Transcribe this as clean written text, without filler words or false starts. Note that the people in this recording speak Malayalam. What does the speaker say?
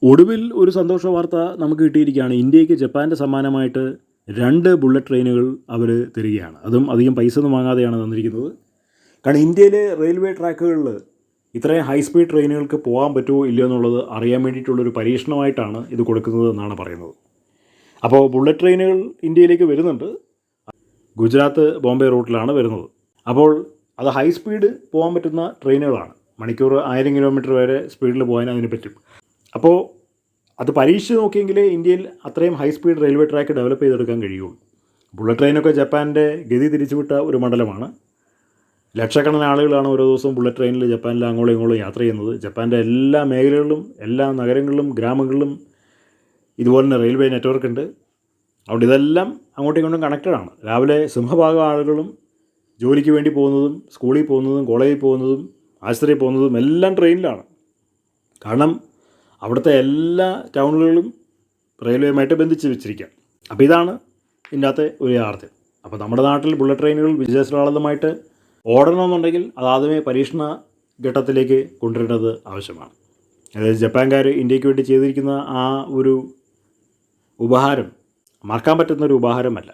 ഒടുവിൽ ഒരു സന്തോഷ വാർത്ത നമുക്ക് കിട്ടിയിരിക്കുകയാണ്. ഇന്ത്യക്ക് ജപ്പാൻ്റെ സമ്മാനമായിട്ട് 2 ബുള്ളറ്റ് ട്രെയിനുകൾ അവർ തരികയാണ്. അതും അധികം പൈസ ഒന്നും വാങ്ങാതെയാണ് തന്നിരിക്കുന്നത്. കാരണം ഇന്ത്യയിലെ റെയിൽവേ ട്രാക്കുകളിൽ ഇത്രയും ഹൈ സ്പീഡ് ട്രെയിനുകൾക്ക് പോകാൻ പറ്റുമോ ഇല്ലയോ എന്നുള്ളത് അറിയാൻ വേണ്ടിയിട്ടുള്ളൊരു പരീക്ഷണമായിട്ടാണ് ഇത് കൊടുക്കുന്നത് എന്നാണ് പറയുന്നത്. അപ്പോൾ ബുള്ളറ്റ് ട്രെയിനുകൾ ഇന്ത്യയിലേക്ക് വരുന്നുണ്ട്. ഗുജറാത്ത് ബോംബെ റൂട്ടിലാണ് വരുന്നത്. അപ്പോൾ അത് ഹൈ സ്പീഡ് പോകാൻ പറ്റുന്ന ട്രെയിനുകളാണ്. മണിക്കൂർ 1000 കിലോമീറ്റർ വരെ സ്പീഡിൽ പോകാൻ അതിന് പറ്റും. അപ്പോൾ അത് പരീക്ഷിച്ച് നോക്കിയെങ്കിലേ ഇന്ത്യയിൽ അത്രയും high speed railway track develop ചെയ്തെടുക്കാൻ കഴിയുള്ളൂ. ബുള്ളറ്റ് ട്രെയിനൊക്കെ ജപ്പാൻ്റെ ഗതി തിരിച്ചുവിട്ട ഒരു മണ്ഡലമാണ്. ലക്ഷക്കണക്കിന് ആളുകളാണ് ഓരോ ദിവസവും ബുള്ളറ്റ് ട്രെയിനിൽ ജപ്പാനിൽ അങ്ങോളം ഇങ്ങോളം യാത്ര ചെയ്യുന്നത്. ജപ്പാൻ്റെ എല്ലാ മേഖലകളിലും എല്ലാ നഗരങ്ങളിലും ഗ്രാമങ്ങളിലും ഇതുപോലെ തന്നെ റെയിൽവേ നെറ്റ്വർക്ക് ഉണ്ട്. അതുകൊണ്ട് ഇതെല്ലാം അങ്ങോട്ടും ഇങ്ങോട്ടും കണക്റ്റഡ് ആണ്. രാവിലെ സിംഹഭാഗം ആളുകളും ജോലിക്ക് വേണ്ടി പോകുന്നതും സ്കൂളിൽ പോകുന്നതും കോളേജിൽ പോകുന്നതും ആശുപത്രിയിൽ പോകുന്നതും എല്ലാം ട്രെയിനിലാണ്. കാരണം അവിടുത്തെ എല്ലാ ടൗണുകളിലും റെയിൽവേയുമായിട്ട് ബന്ധിച്ച് വെച്ചിരിക്കുക. അപ്പോൾ ഇതാണ് ഇതിൻ്റെ അകത്തെ ഒരു യാഥാർത്ഥ്യം. അപ്പോൾ നമ്മുടെ നാട്ടിൽ ബുള്ളറ്റ് ട്രെയിനുകൾ വിജയശ്രീലാളിതമായിട്ട് ഓടണമെന്നുണ്ടെങ്കിൽ അതാദ്യമേ പരീക്ഷണ ഘട്ടത്തിലേക്ക് കൊണ്ടുവരേണ്ടത് ആവശ്യമാണ്. അതായത് ജപ്പാൻകാർ ഇന്ത്യക്ക് വേണ്ടി ചെയ്തിരിക്കുന്ന ആ ഒരു ഉപഹാരം മറക്കാൻ പറ്റുന്നൊരു ഉപഹാരമല്ല.